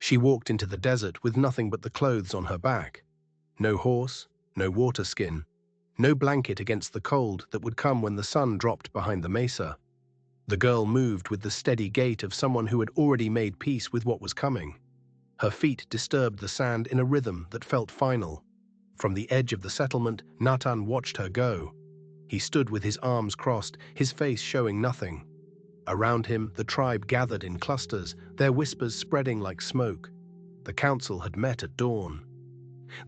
She walked into the desert with nothing but the clothes on her back. No horse, no water skin, no blanket against the cold that would come when the sun dropped behind the mesa. The girl moved with the steady gait of someone who had already made peace with what was coming. Her feet disturbed the sand in a rhythm that felt final. From the edge of the settlement, Natan watched her go. He stood with his arms crossed, his face showing nothing. Around him, the tribe gathered in clusters, their whispers spreading like smoke. The council had met at dawn.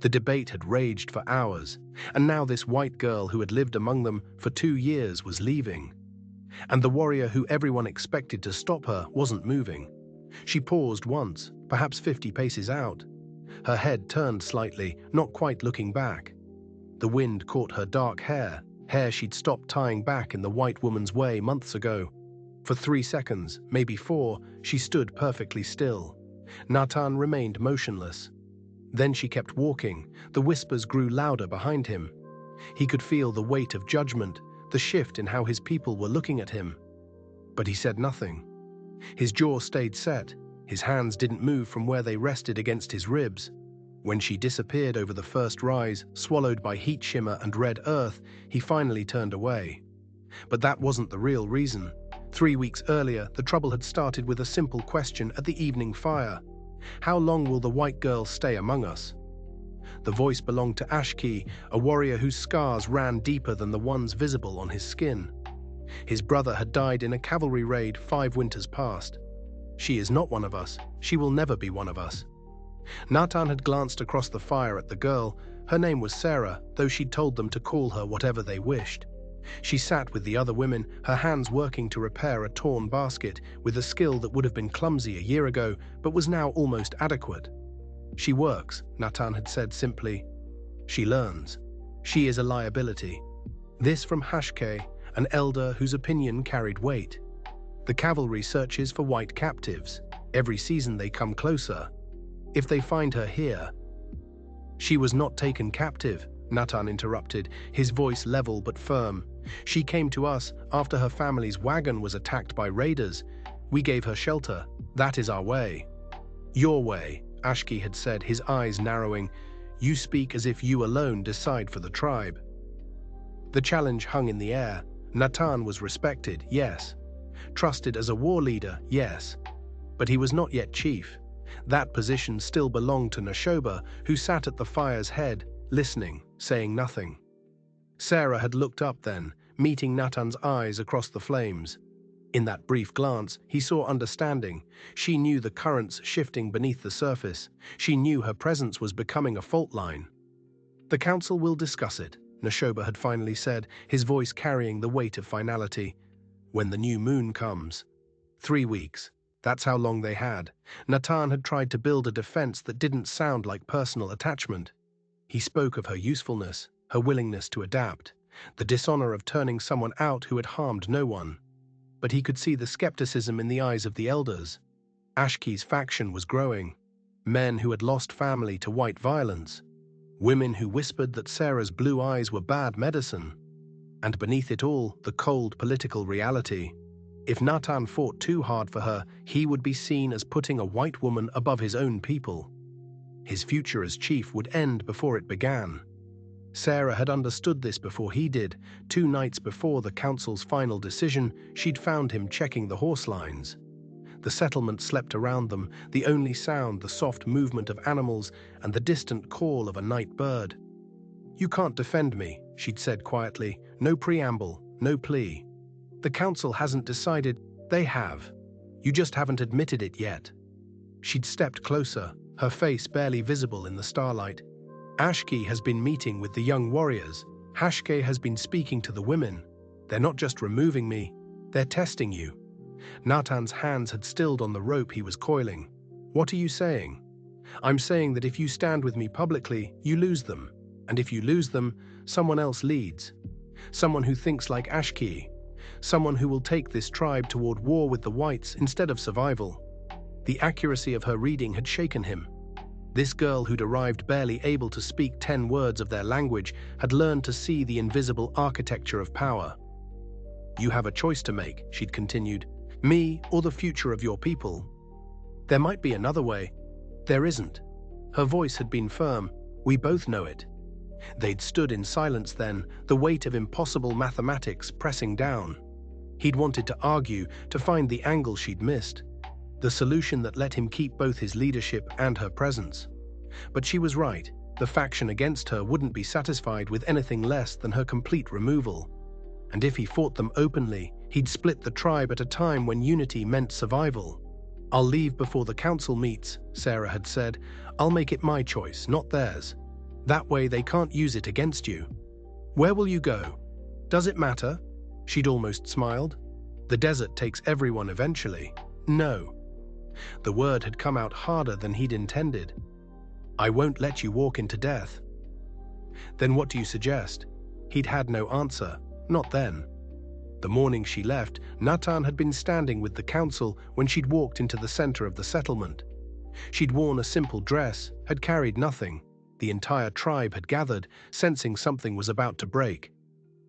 The debate had raged for hours, and now this white girl who had lived among them for 2 years was leaving. And the warrior who everyone expected to stop her wasn't moving. She paused once, perhaps 50 paces out. Her head turned slightly, not quite looking back. The wind caught her dark hair she'd stopped tying back in the white woman's way months ago. For 3 seconds, maybe 4, she stood perfectly still. Natan remained motionless. Then she kept walking. The whispers grew louder behind him. He could feel the weight of judgment, the shift in how his people were looking at him. But he said nothing. His jaw stayed set. His hands didn't move from where they rested against his ribs. When she disappeared over the first rise, swallowed by heat shimmer and red earth, he finally turned away. But that wasn't the real reason. 3 weeks earlier, the trouble had started with a simple question at the evening fire. How long will the white girl stay among us? The voice belonged to Ashki, a warrior whose scars ran deeper than the ones visible on his skin. His brother had died in a cavalry raid 5 winters past. She is not one of us. She will never be one of us. Natan had glanced across the fire at the girl. Her name was Sarah, though she'd told them to call her whatever they wished. She sat with the other women, her hands working to repair a torn basket with a skill that would have been clumsy a year ago, but was now almost adequate. She works, Natan had said simply. She learns. She is a liability. This from Hashke, an elder whose opinion carried weight. The cavalry searches for white captives. Every season they come closer. If they find her here... She was not taken captive, Natan interrupted, his voice level but firm. She came to us after her family's wagon was attacked by raiders. We gave her shelter. That is our way. Your way, Ashki had said, his eyes narrowing. You speak as if you alone decide for the tribe. The challenge hung in the air. Natan was respected, yes. Trusted as a war leader, yes. But he was not yet chief. That position still belonged to Neshoba, who sat at the fire's head, listening, saying nothing. Sarah had looked up then, meeting Natan's eyes across the flames. In that brief glance, he saw understanding. She knew the currents shifting beneath the surface. She knew her presence was becoming a fault line. The council will discuss it, Neshoba had finally said, his voice carrying the weight of finality. When the new moon comes. 3 weeks. That's how long they had. Natan had tried to build a defense that didn't sound like personal attachment. He spoke of her usefulness, her willingness to adapt, the dishonor of turning someone out who had harmed no one. But he could see the skepticism in the eyes of the elders. Ashki's faction was growing. Men who had lost family to white violence. Women who whispered that Sarah's blue eyes were bad medicine. And beneath it all, the cold political reality. If Natan fought too hard for her, he would be seen as putting a white woman above his own people. His future as chief would end before it began. Sarah had understood this before he did. 2 nights before the council's final decision, she'd found him checking the horse lines. The settlement slept around them, the only sound the soft movement of animals and the distant call of a night bird. You can't defend me, she'd said quietly. No preamble, no plea. The council hasn't decided. They have. You just haven't admitted it yet. She'd stepped closer, her face barely visible in the starlight. Ashki has been meeting with the young warriors. Hashke has been speaking to the women. They're not just removing me, they're testing you. Natan's hands had stilled on the rope he was coiling. What are you saying? I'm saying that if you stand with me publicly, you lose them. And if you lose them, someone else leads. Someone who thinks like Ashki. Someone who will take this tribe toward war with the whites instead of survival. The accuracy of her reading had shaken him. This girl who'd arrived barely able to speak 10 words of their language had learned to see the invisible architecture of power. You have a choice to make, she'd continued. Me or the future of your people. There might be another way. There isn't. Her voice had been firm. We both know it. They'd stood in silence then, the weight of impossible mathematics pressing down. He'd wanted to argue, to find the angle she'd missed, the solution that let him keep both his leadership and her presence. But she was right. The faction against her wouldn't be satisfied with anything less than her complete removal. And if he fought them openly, he'd split the tribe at a time when unity meant survival. "I'll leave before the council meets," Sarah had said. "I'll make it my choice, not theirs. That way they can't use it against you." "Where will you go? Does it matter?" She'd almost smiled. "The desert takes everyone eventually." "No." The word had come out harder than he'd intended. "I won't let you walk into death." "Then what do you suggest?" He'd had no answer, not then. The morning she left, Natan had been standing with the council when she'd walked into the center of the settlement. She'd worn a simple dress, had carried nothing. The entire tribe had gathered, sensing something was about to break.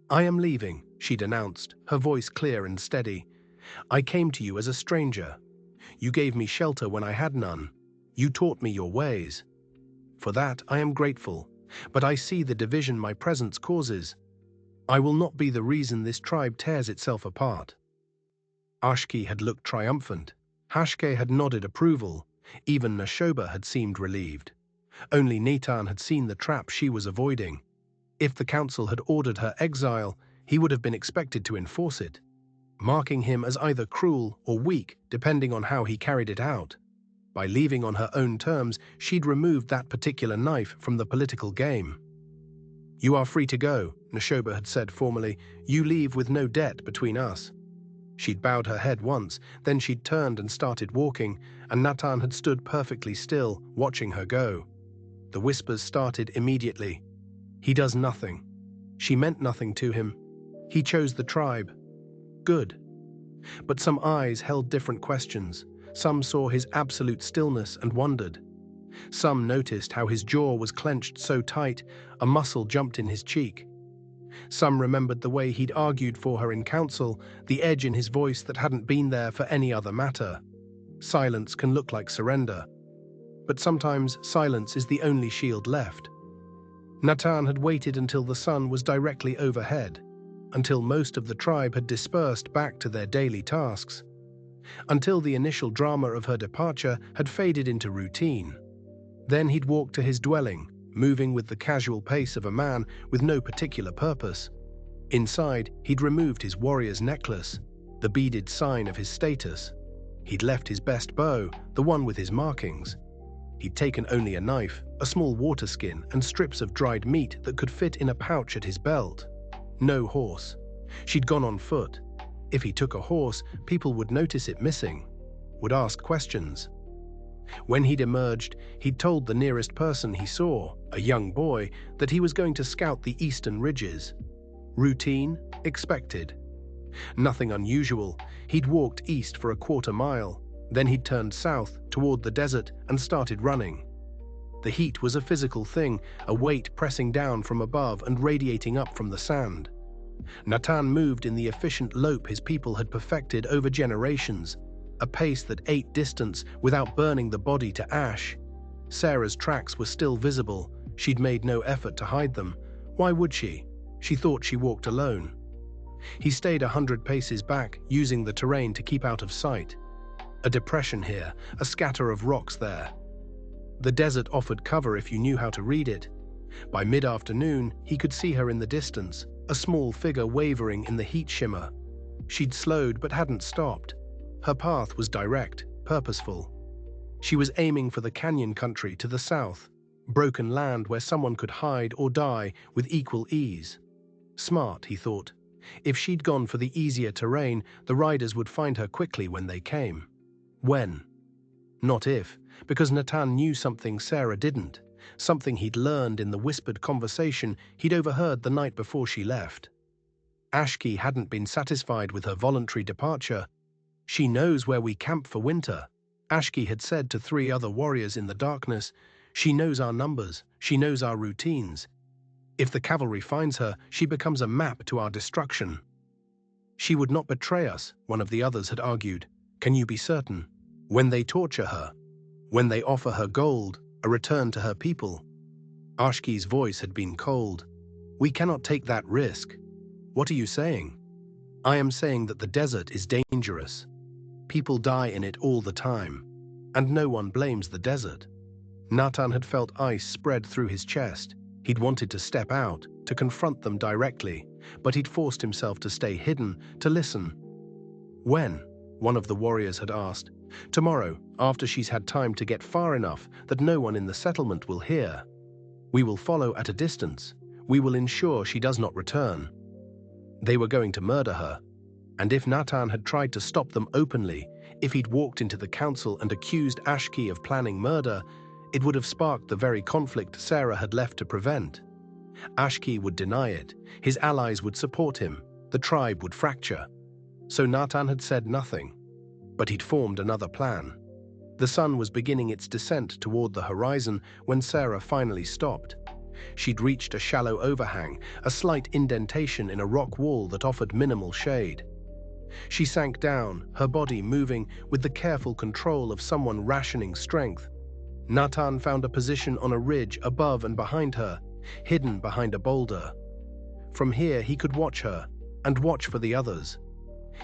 "I am leaving," she'd announced, her voice clear and steady. "I came to you as a stranger. You gave me shelter when I had none. You taught me your ways. For that I am grateful, but I see the division my presence causes. I will not be the reason this tribe tears itself apart." Ashki had looked triumphant. Hashke had nodded approval. Even Nashoba had seemed relieved. Only Natan had seen the trap she was avoiding. If the council had ordered her exile, he would have been expected to enforce it, marking him as either cruel or weak, depending on how he carried it out. By leaving on her own terms, she'd removed that particular knife from the political game. "You are free to go," Nashoba had said formally. "You leave with no debt between us." She'd bowed her head once, then she'd turned and started walking, and Natan had stood perfectly still, watching her go. The whispers started immediately. "He does nothing. She meant nothing to him. He chose the tribe. Good." But some eyes held different questions. Some saw his absolute stillness and wondered. Some noticed how his jaw was clenched so tight, a muscle jumped in his cheek. Some remembered the way he'd argued for her in council, the edge in his voice that hadn't been there for any other matter. Silence can look like surrender. But sometimes silence is the only shield left. Natan had waited until the sun was directly overhead, until most of the tribe had dispersed back to their daily tasks, until the initial drama of her departure had faded into routine. Then he'd walked to his dwelling, moving with the casual pace of a man with no particular purpose. Inside, he'd removed his warrior's necklace, the beaded sign of his status. He'd left his best bow, the one with his markings. He'd taken only a knife, a small water skin, and strips of dried meat that could fit in a pouch at his belt. No horse. She'd gone on foot. If he took a horse, people would notice it missing, would ask questions. When he'd emerged, he'd told the nearest person he saw, a young boy, that he was going to scout the eastern ridges. Routine, expected. Nothing unusual. He'd walked east for a quarter mile. Then he'd turned south, toward the desert, and started running. The heat was a physical thing, a weight pressing down from above and radiating up from the sand. Natan moved in the efficient lope his people had perfected over generations, a pace that ate distance without burning the body to ash. Sarah's tracks were still visible. She'd made no effort to hide them. Why would she? She thought she walked alone. He stayed 100 paces back, using the terrain to keep out of sight. A depression here, a scatter of rocks there. The desert offered cover if you knew how to read it. By mid-afternoon, he could see her in the distance, a small figure wavering in the heat shimmer. She'd slowed but hadn't stopped. Her path was direct, purposeful. She was aiming for the canyon country to the south, broken land where someone could hide or die with equal ease. Smart, he thought. If she'd gone for the easier terrain, the riders would find her quickly when they came. When? Not if, because Natan knew something Sarah didn't, something he'd learned in the whispered conversation he'd overheard the night before she left. Ashki hadn't been satisfied with her voluntary departure. "She knows where we camp for winter," Ashki had said to 3 other warriors in the darkness. "She knows our numbers, she knows our routines. If the cavalry finds her, she becomes a map to our destruction." "She would not betray us," one of the others had argued. "Can you be certain?" "When they torture her." When they offer her gold, a return to her people. Ashki's voice had been cold. We cannot take that risk. What are you saying? I am saying that the desert is dangerous. People die in it all the time, and no one blames the desert. Natan had felt ice spread through his chest. He'd wanted to step out, to confront them directly, but he'd forced himself to stay hidden, to listen. When? One of the warriors had asked. Tomorrow, after she's had time to get far enough that no one in the settlement will hear. We will follow at a distance. We will ensure she does not return. They were going to murder her. And if Natan had tried to stop them openly, if he'd walked into the council and accused Ashki of planning murder, it would have sparked the very conflict Sarah had left to prevent. Ashki would deny it, his allies would support him, the tribe would fracture. So Natan had said nothing, but he'd formed another plan. The sun was beginning its descent toward the horizon when Sarah finally stopped. She'd reached a shallow overhang, a slight indentation in a rock wall that offered minimal shade. She sank down, her body moving with the careful control of someone rationing strength. Natan found a position on a ridge above and behind her, hidden behind a boulder. From here he could watch her, and watch for the others.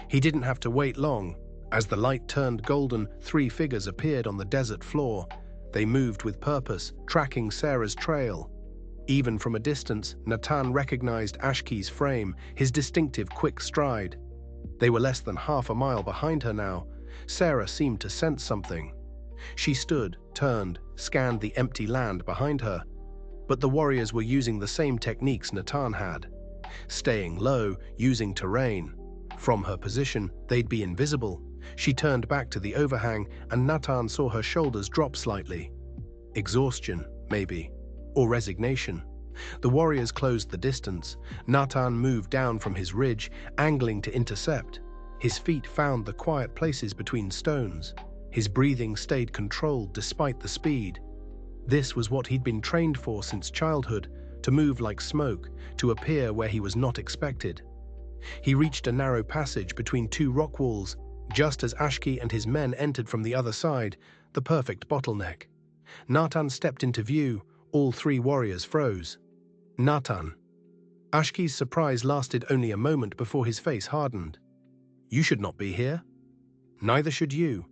He didn't have to wait long. As the light turned golden, 3 figures appeared on the desert floor. They moved with purpose, tracking Sarah's trail. Even from a distance, Natan recognized Ashki's frame, his distinctive quick stride. They were less than half a mile behind her now. Sarah seemed to sense something. She stood, turned, scanned the empty land behind her. But the warriors were using the same techniques Natan had. Staying low, using terrain. From her position, they'd be invisible. She turned back to the overhang, and Natan saw her shoulders drop slightly. Exhaustion, maybe. Or resignation. The warriors closed the distance. Natan moved down from his ridge, angling to intercept. His feet found the quiet places between stones. His breathing stayed controlled despite the speed. This was what he'd been trained for since childhood, to move like smoke, to appear where he was not expected. He reached a narrow passage between 2 rock walls, just as Ashki and his men entered from the other side, the perfect bottleneck. Natan stepped into view. All 3 warriors froze. Natan. Ashki's surprise lasted only a moment before his face hardened. You should not be here. Neither should you.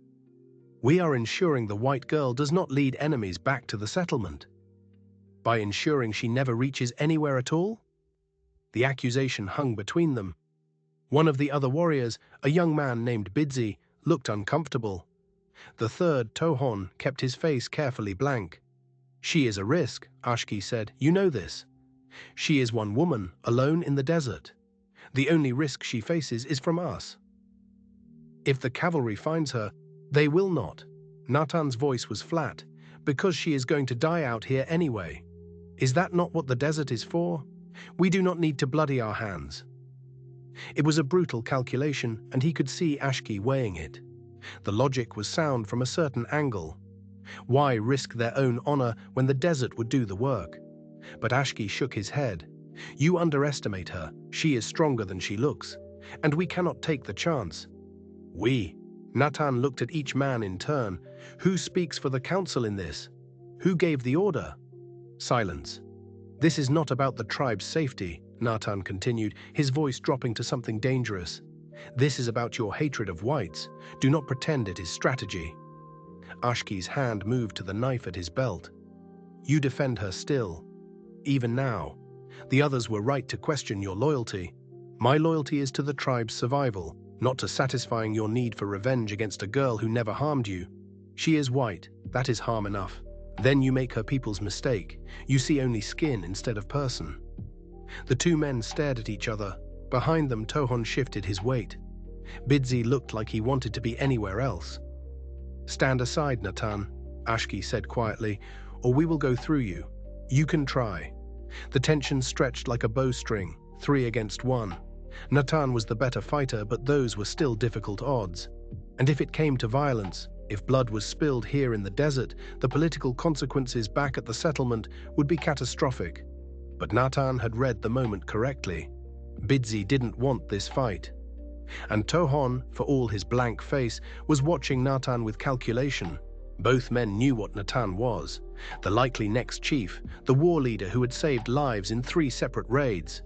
We are ensuring the white girl does not lead enemies back to the settlement. By ensuring she never reaches anywhere at all? The accusation hung between them. One of the other warriors, a young man named Bidzi, looked uncomfortable. The third, Tohon, kept his face carefully blank. She is a risk, Ashki said. You know this. She is one woman, alone in the desert. The only risk she faces is from us. If the cavalry finds her, they will not. Natan's voice was flat, because she is going to die out here anyway. Is that not what the desert is for? We do not need to bloody our hands. It was a brutal calculation, and he could see Ashki weighing it. The logic was sound from a certain angle. Why risk their own honor when the desert would do the work? But Ashki shook his head. You underestimate her. She is stronger than she looks, and we cannot take the chance. We. Natan looked at each man in turn. Who speaks for the council in this? Who gave the order? Silence. This is not about the tribe's safety, Natan continued, his voice dropping to something dangerous. This is about your hatred of whites. Do not pretend it is strategy. Ashki's hand moved to the knife at his belt. You defend her still. Even now. The others were right to question your loyalty. My loyalty is to the tribe's survival, not to satisfying your need for revenge against a girl who never harmed you. She is white. That is harm enough. Then you make her people's mistake. You see only skin instead of person. The 2 men stared at each other. Behind them, Tohon shifted his weight. Bidzi looked like he wanted to be anywhere else. Stand aside, Natan, Ashki said quietly, or we will go through you. You can try. The tension stretched like a bowstring, 3 against 1. Natan was the better fighter, but those were still difficult odds. And if it came to violence, if blood was spilled here in the desert, the political consequences back at the settlement would be catastrophic. But Natan had read the moment correctly. Bidzi didn't want this fight. And Tohon, for all his blank face, was watching Natan with calculation. Both men knew what Natan was, the likely next chief, the war leader who had saved lives in 3 separate raids.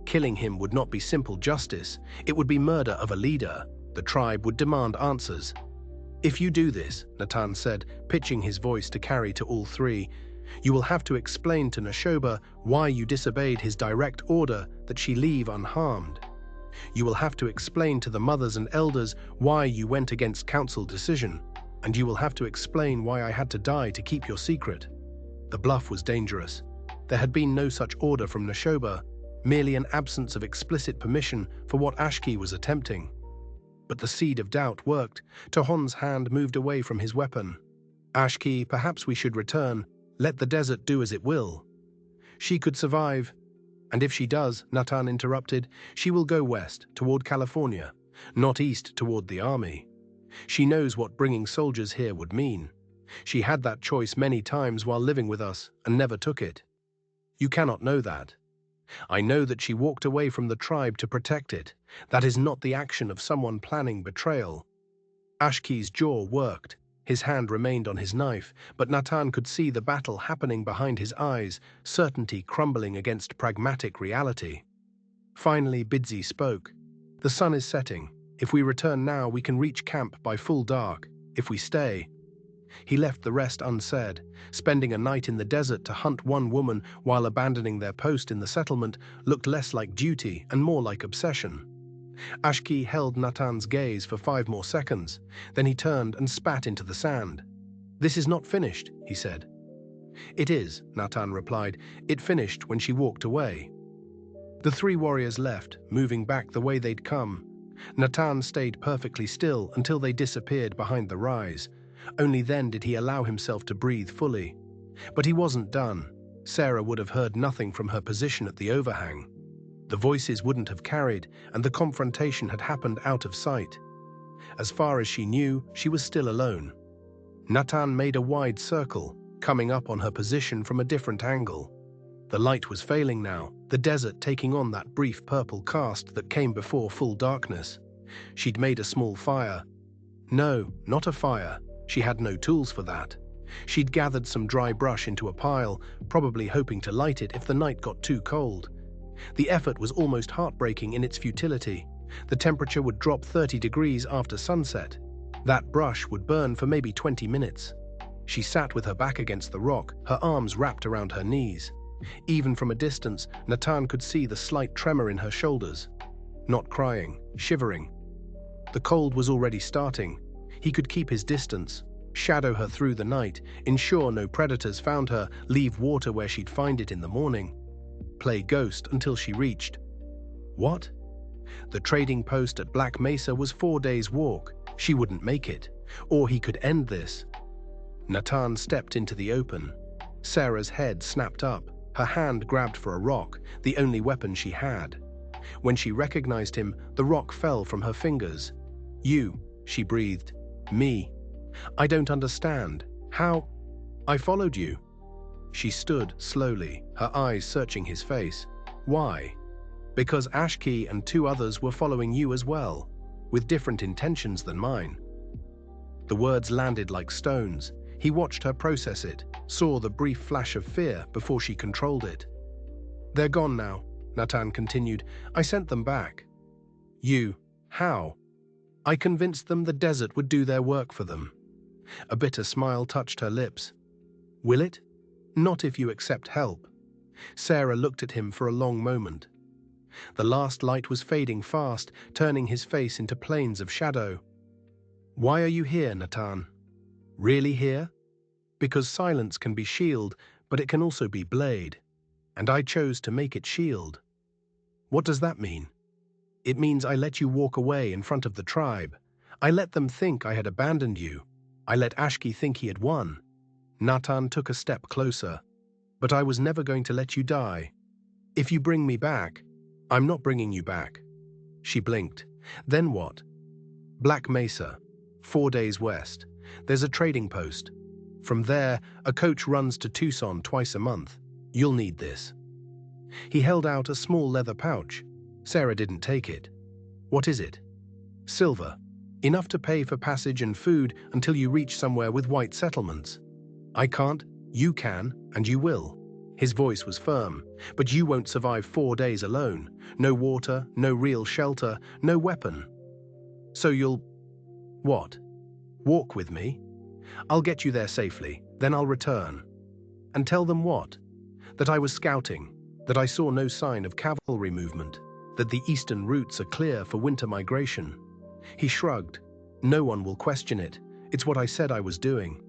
Killing him would not be simple justice, it would be murder of a leader. The tribe would demand answers. "If you do this," Natan said, pitching his voice to carry to all 3, "you will have to explain to Neshoba why you disobeyed his direct order that she leave unharmed. You will have to explain to the mothers and elders why you went against council decision, and you will have to explain why I had to die to keep your secret." The bluff was dangerous. There had been no such order from Neshoba, merely an absence of explicit permission for what Ashki was attempting. But the seed of doubt worked. Tohon's hand moved away from his weapon. "Ashki, perhaps we should return. Let the desert do as it will. She could survive. And if she does," Natan interrupted, "she will go west, toward California, not east toward the army. She knows what bringing soldiers here would mean. She had that choice many times while living with us and never took it. You cannot know that. I know that she walked away from the tribe to protect it. That is not the action of someone planning betrayal." Ashki's jaw worked. His hand remained on his knife, but Natan could see the battle happening behind his eyes, certainty crumbling against pragmatic reality. Finally, Bidzi spoke. "The sun is setting. If we return now, we can reach camp by full dark. If we stay—" He left the rest unsaid. Spending a night in the desert to hunt one woman while abandoning their post in the settlement looked less like duty and more like obsession. Ashki held Natan's gaze for 5 more seconds. Then he turned and spat into the sand. "This is not finished," he said. "It is," Natan replied. "It finished when she walked away." The 3 warriors left, moving back the way they'd come. Natan stayed perfectly still until they disappeared behind the rise. Only then did he allow himself to breathe fully. But he wasn't done. Sarah would have heard nothing from her position at the overhang. The voices wouldn't have carried, and the confrontation had happened out of sight. As far as she knew, she was still alone. Natan made a wide circle, coming up on her position from a different angle. The light was failing now, the desert taking on that brief purple cast that came before full darkness. She'd made a small fire. No, not a fire. She had no tools for that. She'd gathered some dry brush into a pile, probably hoping to light it if the night got too cold. The effort was almost heartbreaking in its futility. The temperature would drop 30 degrees after sunset. That brush would burn for maybe 20 minutes. She sat with her back against the rock, her arms wrapped around her knees. Even from a distance, Natan could see the slight tremor in her shoulders. Not crying, shivering. The cold was already starting. He could keep his distance, shadow her through the night, ensure no predators found her, leave water where she'd find it in the morning. Play ghost until she reached. What? The trading post at Black Mesa was 4 days' walk. She wouldn't make it. Or he could end this. Natan stepped into the open. Sarah's head snapped up. Her hand grabbed for a rock, the only weapon she had. When she recognized him, the rock fell from her fingers. "You," she breathed. "Me. I don't understand. How? I followed you." She stood slowly, her eyes searching his face. "Why?" "Because Ashki and 2 others were following you as well, with different intentions than mine." The words landed like stones. He watched her process it, saw the brief flash of fear before she controlled it. "They're gone now," Natan continued. "I sent them back." "You? How?" "I convinced them the desert would do their work for them." A bitter smile touched her lips. "Will it?" "Not if you accept help." Sarah looked at him for a long moment. The last light was fading fast, turning his face into planes of shadow. "Why are you here, Natan?" "Really here?" "Because silence can be shield, but it can also be blade. And I chose to make it shield." "What does that mean?" "It means I let you walk away in front of the tribe. I let them think I had abandoned you. I let Ashki think he had won." Natan took a step closer. "But I was never going to let you die. If you bring me back—" "I'm not bringing you back." She blinked. "Then what?" "Black Mesa, 4 days west. There's a trading post. From there, a coach runs to Tucson twice a month. You'll need this." He held out a small leather pouch. Sarah didn't take it. "What is it?" "Silver." Enough to pay for passage and food until you reach somewhere with white settlements. I can't, you can, and you will. His voice was firm. But you won't survive 4 days alone. No water, no real shelter, no weapon. So you'll… what? Walk with me? I'll get you there safely, then I'll return. And tell them what? That I was scouting, that I saw no sign of cavalry movement, that the eastern routes are clear for winter migration. He shrugged. No one will question it. It's what I said I was doing.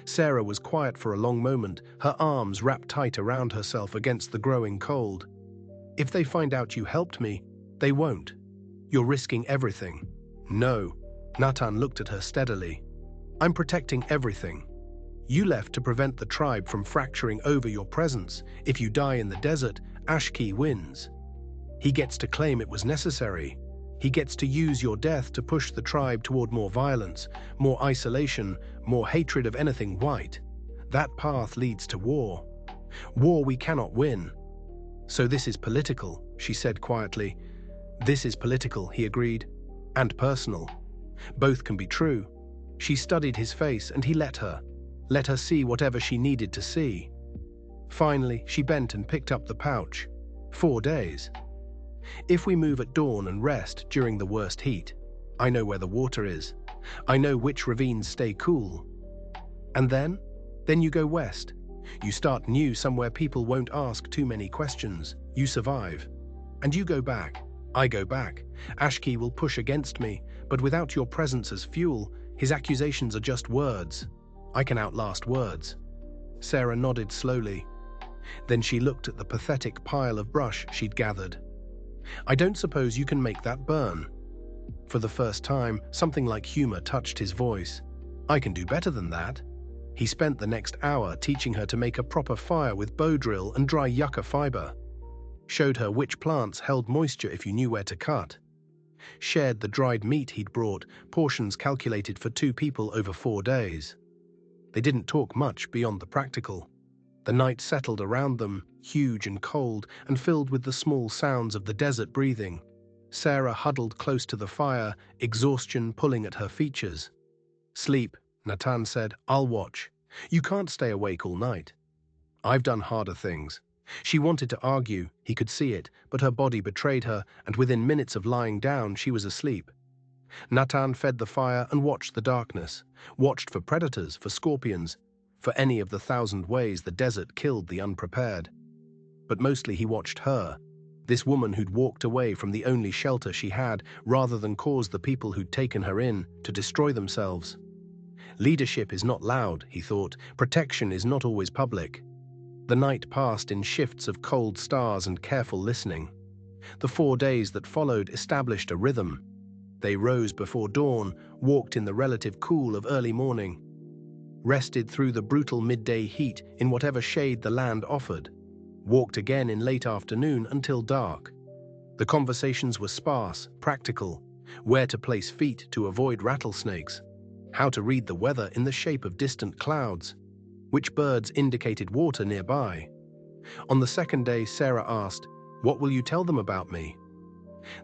Sarah was quiet for a long moment, her arms wrapped tight around herself against the growing cold. If they find out you helped me, they won't. You're risking everything. No. Natan looked at her steadily. I'm protecting everything. You left to prevent the tribe from fracturing over your presence. If you die in the desert, Ashki wins. He gets to claim it was necessary. He gets to use your death to push the tribe toward more violence, more isolation, more hatred of anything white. That path leads to war. War we cannot win. So this is political, she said quietly. This is political, he agreed. And personal. Both can be true. She studied his face and he let her see whatever she needed to see. Finally, she bent and picked up the pouch. 4 days. If we move at dawn and rest during the worst heat, I know where the water is. I know which ravines stay cool. And then you go west. You start new somewhere people won't ask too many questions. You survive. And you go back. I go back. Ashki will push against me, but without your presence as fuel, his accusations are just words. I can outlast words. Sarah nodded slowly. Then she looked at the pathetic pile of brush she'd gathered. I don't suppose you can make that burn. For the first time, something like humor touched his voice. I can do better than that. He spent the next hour teaching her to make a proper fire with bow drill and dry yucca fiber. Showed her which plants held moisture if you knew where to cut. Shared the dried meat he'd brought, portions calculated for 2 people over 4 days. They didn't talk much beyond the practical. The night settled around them, huge and cold, and filled with the small sounds of the desert breathing. Sarah huddled close to the fire, exhaustion pulling at her features. Sleep, Natan said. I'll watch. You can't stay awake all night. I've done harder things. She wanted to argue, he could see it, but her body betrayed her, and within minutes of lying down, she was asleep. Natan fed the fire and watched the darkness, watched for predators, for scorpions, for any of the 1,000 ways the desert killed the unprepared. But mostly he watched her, this woman who'd walked away from the only shelter she had rather than cause the people who'd taken her in to destroy themselves. Leadership is not loud, he thought. Protection is not always public. The night passed in shifts of cold stars and careful listening. The 4 days that followed established a rhythm. They rose before dawn, walked in the relative cool of early morning, rested through the brutal midday heat in whatever shade the land offered, walked again in late afternoon until dark. The conversations were sparse, practical, where to place feet to avoid rattlesnakes, how to read the weather in the shape of distant clouds, which birds indicated water nearby. On the 2nd day, Sarah asked, "What will you tell them about me?"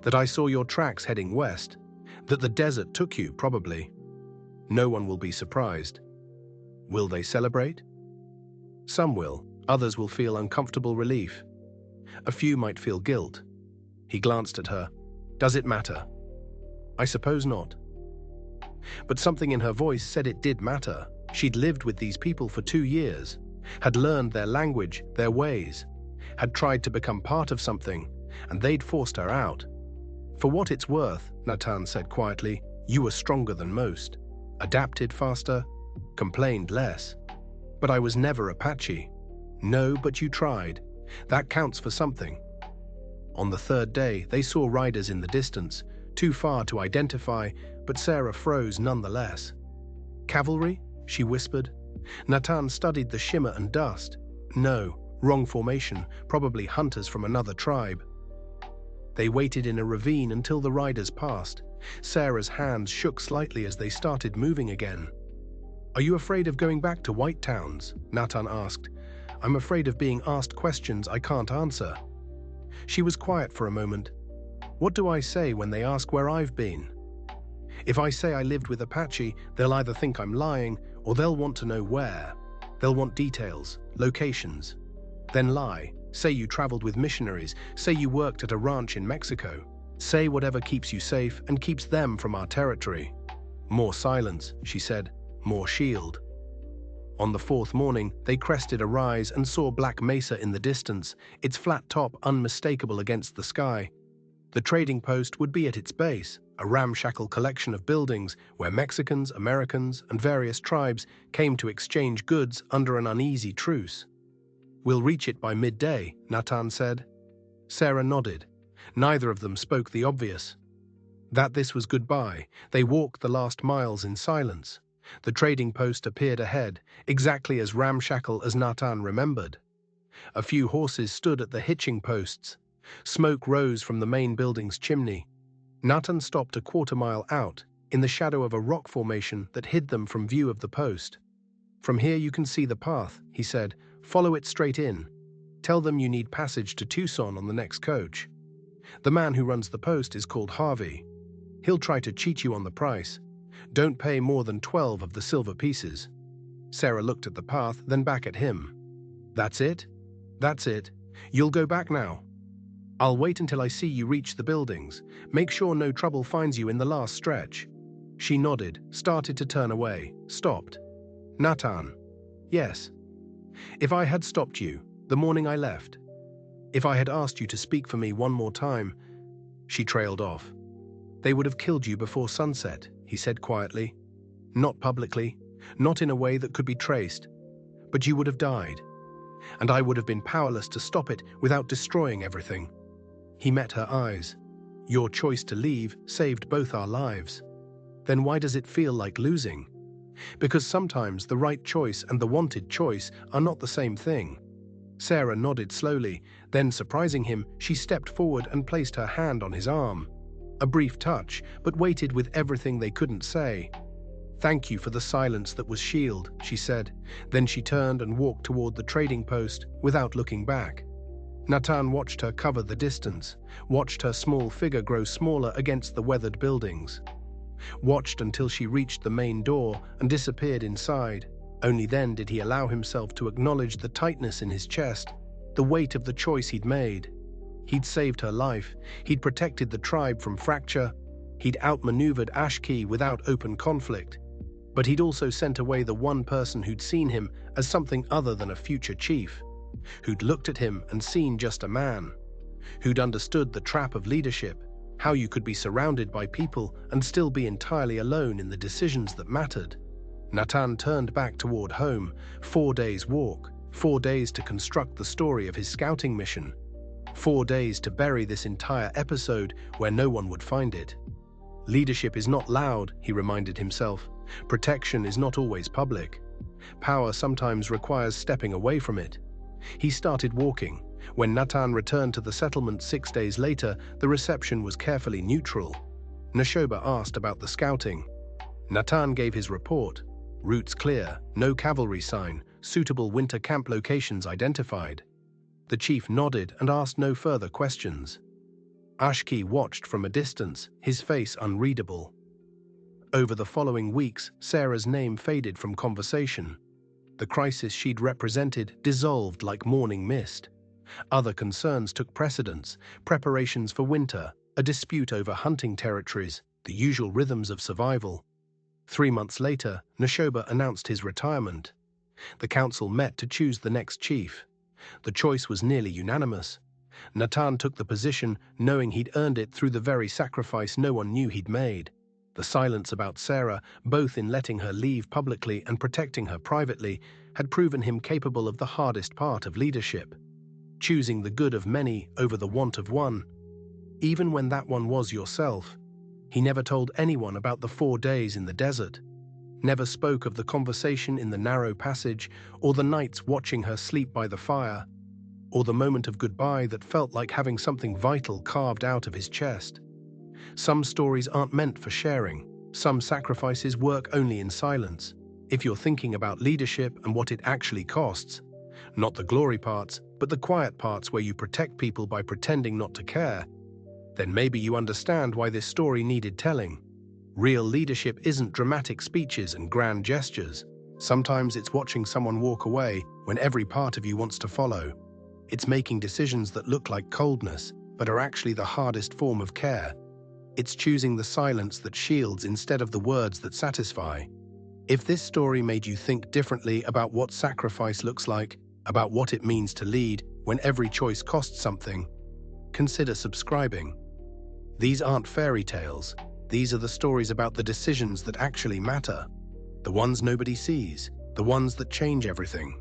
That I saw your tracks heading west, that the desert took you, probably. No one will be surprised. Will they celebrate? Some will, others will feel uncomfortable relief. A few might feel guilt. He glanced at her. Does it matter? I suppose not. But something in her voice said it did matter. She'd lived with these people for 2 years, had learned their language, their ways, had tried to become part of something, and they'd forced her out. For what it's worth, Natan said quietly, you were stronger than most, adapted faster, complained less. But I was never Apache. No, but you tried. That counts for something. On the 3rd day, they saw riders in the distance, too far to identify, but Sarah froze nonetheless. Cavalry? She whispered. Natan studied the shimmer and dust. No, wrong formation, probably hunters from another tribe. They waited in a ravine until the riders passed. Sarah's hands shook slightly as they started moving again. Are you afraid of going back to white towns? Natan asked. I'm afraid of being asked questions I can't answer. She was quiet for a moment. What do I say when they ask where I've been? If I say I lived with Apache, they'll either think I'm lying or they'll want to know where. They'll want details, locations. Then lie. Say you traveled with missionaries. Say you worked at a ranch in Mexico. Say whatever keeps you safe and keeps them from our territory. More silence, she said. More shield. On the fourth morning, they crested a rise and saw Black Mesa in the distance, its flat top unmistakable against the sky. The trading post would be at its base, a ramshackle collection of buildings where Mexicans, Americans, and various tribes came to exchange goods under an uneasy truce. "We'll reach it by midday," Natan said. Sarah nodded. Neither of them spoke the obvious. That this was goodbye, they walked the last miles in silence. The trading post appeared ahead, exactly as ramshackle as Natan remembered. A few horses stood at the hitching posts. Smoke rose from the main building's chimney. Natan stopped a quarter-mile out, in the shadow of a rock formation that hid them from view of the post. "From here you can see the path," he said. "Follow it straight in. Tell them you need passage to Tucson on the next coach. The man who runs the post is called Harvey. He'll try to cheat you on the price. Don't pay more than 12 of the silver pieces." Sarah looked at the path, then back at him. "That's it? That's it. You'll go back now. I'll wait until I see you reach the buildings. Make sure no trouble finds you in the last stretch." She nodded, started to turn away, stopped. "Natan." "Yes." "If I had stopped you, the morning I left, if I had asked you to speak for me one more time," she trailed off. "They would have killed you before sunset," he said quietly. "Not publicly, not in a way that could be traced, but you would have died. And I would have been powerless to stop it without destroying everything." He met her eyes. "Your choice to leave saved both our lives. Then why does it feel like losing?" "Because sometimes the right choice and the wanted choice are not the same thing." Sarah nodded slowly, then, surprising him, she stepped forward and placed her hand on his arm. A brief touch, but weighted with everything they couldn't say. "Thank you for the silence that was shield," she said. Then she turned and walked toward the trading post without looking back. Natan watched her cover the distance, watched her small figure grow smaller against the weathered buildings. Watched until she reached the main door and disappeared inside. Only then did he allow himself to acknowledge the tightness in his chest, the weight of the choice he'd made. He'd saved her life, he'd protected the tribe from fracture, he'd outmaneuvered Ashkey without open conflict. But he'd also sent away the one person who'd seen him as something other than a future chief, who'd looked at him and seen just a man, who'd understood the trap of leadership, how you could be surrounded by people and still be entirely alone in the decisions that mattered. Natan turned back toward home, 4 days' walk, 4 days to construct the story of his scouting mission, 4 days to bury this entire episode where no one would find it. Leadership is not loud, he reminded himself. Protection is not always public. Power sometimes requires stepping away from it. He started walking. When Natan returned to the settlement 6 days later, the reception was carefully neutral. Neshoba asked about the scouting. Natan gave his report. Routes clear, no cavalry sign, suitable winter camp locations identified. The chief nodded and asked no further questions. Ashkey watched from a distance, his face unreadable. Over the following weeks, Sarah's name faded from conversation. The crisis she'd represented dissolved like morning mist. Other concerns took precedence: preparations for winter, a dispute over hunting territories, the usual rhythms of survival. 3 months later, Neshoba announced his retirement. The council met to choose the next chief. The choice was nearly unanimous. Natan took the position, knowing he'd earned it through the very sacrifice no one knew he'd made. The silence about Sarah, both in letting her leave publicly and protecting her privately, had proven him capable of the hardest part of leadership, choosing the good of many over the want of one. Even when that one was yourself. He never told anyone about the 4 days in the desert, never spoke of the conversation in the narrow passage, or the nights watching her sleep by the fire, or the moment of goodbye that felt like having something vital carved out of his chest. Some stories aren't meant for sharing. Some sacrifices work only in silence. If you're thinking about leadership and what it actually costs, not the glory parts, but the quiet parts where you protect people by pretending not to care, then maybe you understand why this story needed telling. Real leadership isn't dramatic speeches and grand gestures. Sometimes it's watching someone walk away when every part of you wants to follow. It's making decisions that look like coldness, but are actually the hardest form of care. It's choosing the silence that shields instead of the words that satisfy. If this story made you think differently about what sacrifice looks like, about what it means to lead when every choice costs something, consider subscribing. These aren't fairy tales. These are the stories about the decisions that actually matter. The ones nobody sees, the ones that change everything.